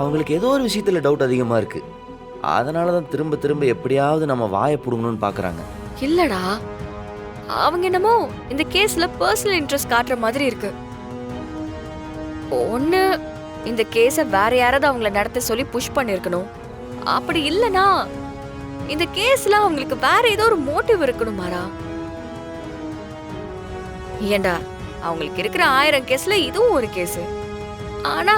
அவங்களுக்கு ஏதோ ஒரு விஷயத்துல டவுட் அதிகமா இருக்கு. அதனால தான் திரும்ப திரும்ப எப்படியாவது நம்ம வாயை புடுங்கணும்னு பாக்குறாங்க. இல்லடா, அவங்க என்னமோ இந்த கேஸ்ல பர்சனல் இன்ட்ரெஸ்ட் காட்டுற மாதிரி இருக்கு. ஒண்ணு இந்த கேஸ வேற யாராவது அவங்கள நடத்த சொல்லி புஷ் பண்ணிருக்கணும். அப்படி இல்லனா இந்த கேஸ்ல அவங்களுக்கு வேற ஏதோ ஒரு மோட்டிவ் இருக்கணும் மாறா. ஏண்டா, அவங்களுக்கு இருக்கிற 1000 கேஸ்ல இதுவும் ஒரு கேஸ். ஆனா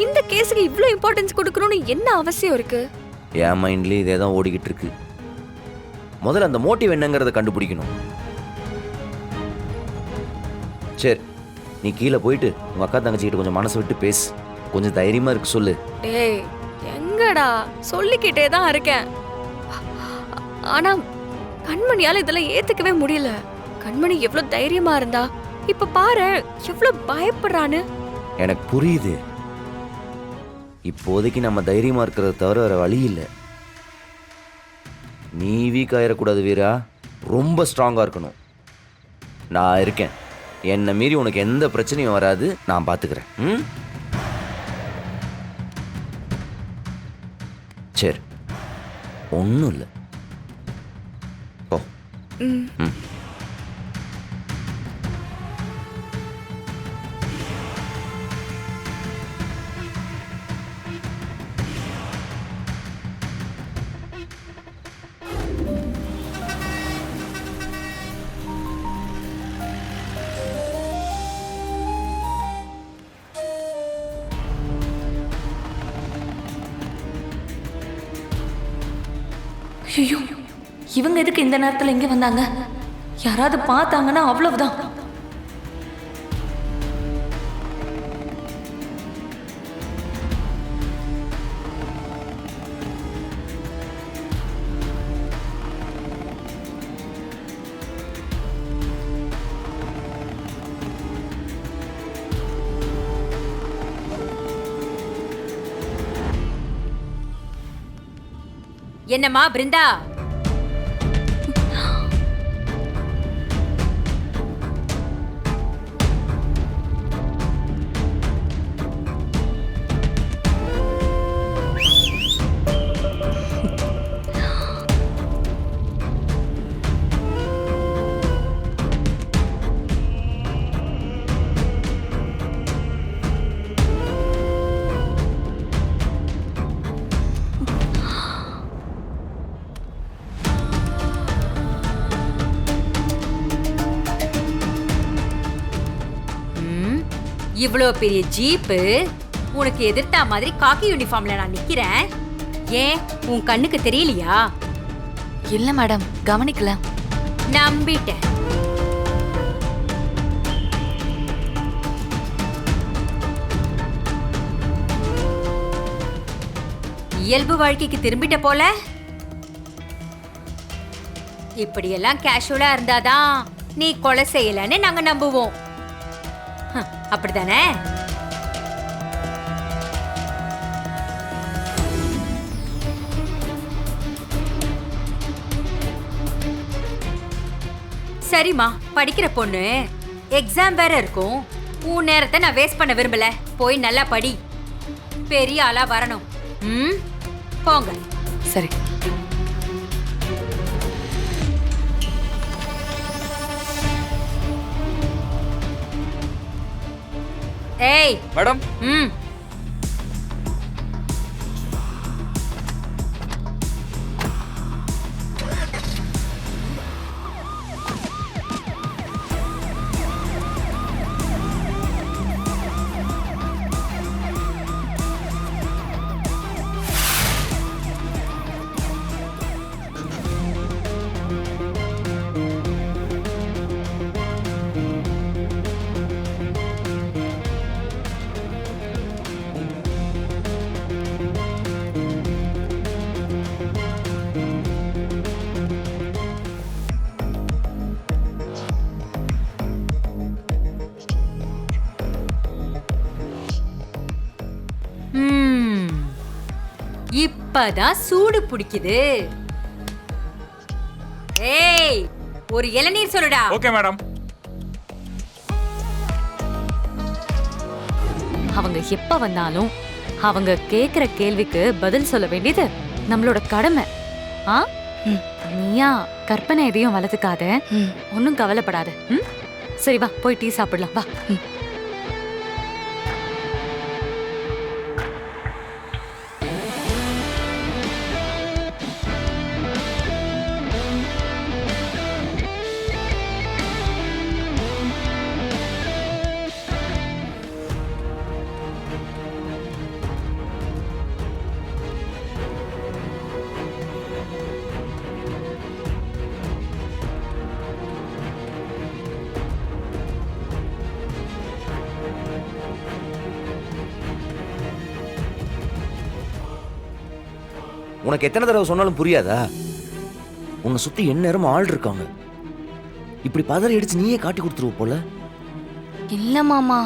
இந்த கேஸுக்கு இவ்ளோ இம்பார்ட்டன்ஸ் கொடுக்கணும்னு என்ன அவசியம் இருக்கு? என் மைண்ட்லயே இதே தான் ஓடிக்கிட்டு இருக்கு. முதல்ல அந்த மோட்டிவ் என்னங்கிறத கண்டுபிடிக்கணும். சரி, நீ கீழே போயிட்டு உங்க அக்கா தங்கச்சிக்கிட்ட கொஞ்சம் மனசு விட்டு பேசு. கொஞ்சம் தைரியமா இருக்கு சொல்லு. டேய், எங்கடா, சொல்லிக்கிட்டே தான் இருக்கேன். ஆனா கண்மணியால இதெல்லாம் ஏத்துக்கவே முடியல. கண்மணி எவ்வளவு தைரியமா இருந்தா, இப்ப பாரு எவ்வளவு பயப்படுறான்னு. எனக்கு புரியுது. இப்போதைக்கு நம்ம தைரியமா இருக்கிறத தவிர வேற வழி இல்லை. நீ வீக் ஆயிடக்கூடாது வீரா. ரொம்ப ஸ்ட்ராங்கா இருக்கணும். நான் இருக்கேன். என்னை மீறி உனக்கு எந்த பிரச்சனையும் வராது. நான் பார்த்துக்கிறேன். ம், சரி, ஒன்றும் இல்லை. ஓ, ம். ம். ஐயோ, இவங்க எதுக்கு இந்த நேரத்துல இங்க வந்தாங்க? யாராவது பார்த்தாங்கன்னா அவ்வளவுதான். என்னம்மா பிருந்தா? இவ்வளோ பெரிய ஜீப்பு உனக்கு எதிர்த்தா மாதிரி காக்கி யூனிஃபார்ம்ல நான் நிக்கிறேன். ஏன் உன் கண்ணுக்கு தெரியலையா? இல்ல மேடம், கவனிக்கல. நம்பிட்டேன். இயல்பு வாழ்க்கைக்கு திரும்பிட்ட போல. இப்படியெல்லாம் கேஷுவலா இருந்தாதான் நீ கொலை செய்யலன்னு நாங்க நம்புவோம். அப்படிதானே? சரிம்மா, படிக்கிற பொண்ணு, எக்ஸாம் வேற இருக்கும். உன் நேரத்தை நான் வேஸ்ட் பண்ண விரும்பல. போய் நல்லா படி, பெரிய ஆளா வரணும். ம், போங்க. சரி. ஏய் மேடம், ம், இப்பதான் சூடு பிடிக்குது. ஏய், ஒரு இளநீர் சொல்லுடா. Okay madam. அவங்க எப்ப வந்தாலும் அவங்க கேக்குற கேள்விக்கு பதில் சொல்ல வேண்டியது நம்மளோட கடமை. ஆ நீயா கற்பனை எதையும் வளர்த்துக்காத, ஒன்னும் கவலைப்படாத. சரி வா போய் டீ சாப்பிடலாம் வா. உனக்கு எத்தனை தடவை சொன்னாலும் புரியாதா? உன்னை சுத்தி எந்நேரமும் ஆள் இருக்காங்க. இப்படி பதறி அடிச்சு நீயே காட்டி கொடுத்துருவ போல. இல்ல மாமா,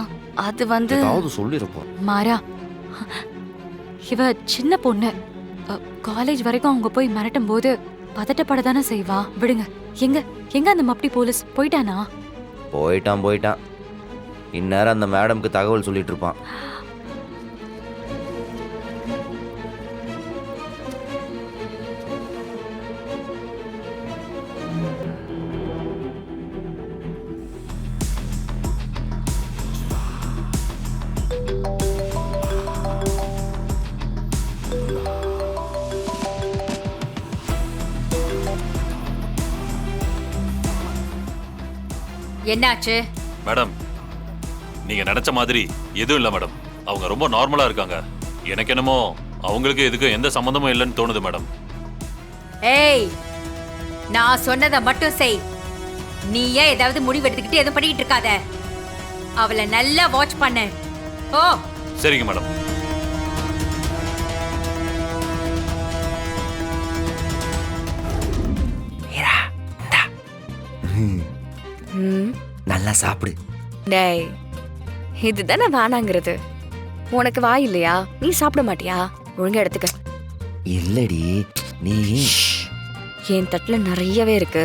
அது வந்து ஏதாவது சொல்லிருப்போம். மாறா, இவ சின்ன பொண்ணு. காலேஜ் வரைக்கும் அவங்க போய் மிரட்டும் போது பதட்டப்படதானே செய்வா. விடுங்க. எங்க எங்க அந்த மப்டி போலீஸ் போயிட்டானா? போயிட்டான். இந்நேரம் அந்த மேடம்க்கு தகவல் சொல்லிட்டு இருப்பான். என்னாச்சு மேடம்? நீங்க நினைச்ச மாதிரி எதுவும் இல்ல மேடம். அவங்க ரொம்ப நார்மலா இருக்காங்க. எனக்கு என்னமோ அவங்களுக்கு எதுக்கும் எந்த சம்பந்தமும் இல்லைன்னு தோணுது மேடம். ஏய், நான் சொன்னதை மட்டும் செய். நீ ஏன் ஏதாவது முடிவு எடுத்துக்கிட்டு எதுவும் பண்ணிக்கிட்டு இருக்காத. அவளை நல்லா வாட்ச் பண்ணு. ஓ சரிங்க மேடம். நல்லா சாப்பிடு. டேய், இதுதானே வேணாங்கிறது. உனக்கு வாய் இல்லையா? நீ சாப்பிட மாட்டியா? ஒழுங்கா எடுத்துக்க. இல்லடி, நீ என் தட்டுல நிறையவே இருக்கு.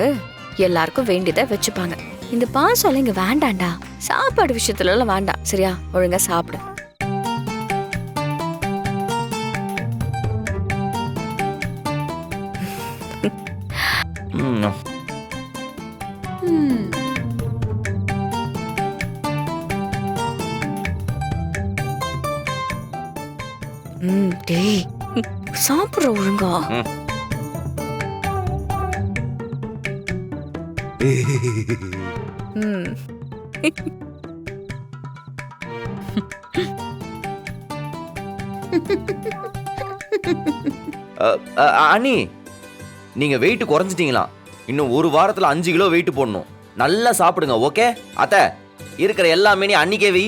எல்லாருக்கும் வேண்டியதை வச்சுப்பாங்க. இந்த பாசம் இங்க வேண்டாண்டா. சாப்பாடு விஷயத்துல எல்லாம் வேண்டாம். சரியா? ஒழுங்கா சாப்பிடு. டேய், சாப்பிடுற ஒழுங்கா. அண்ணி, நீங்க வெயிட் குறைஞ்சிட்டீங்களா? இன்னும் ஒரு வாரத்துல 5 கிலோ வெயிட் போடணும். நல்லா சாப்பிடுங்க. ஓகே அத்தை? இருக்கிற எல்லாமே நீ அன்னிக்கே வை.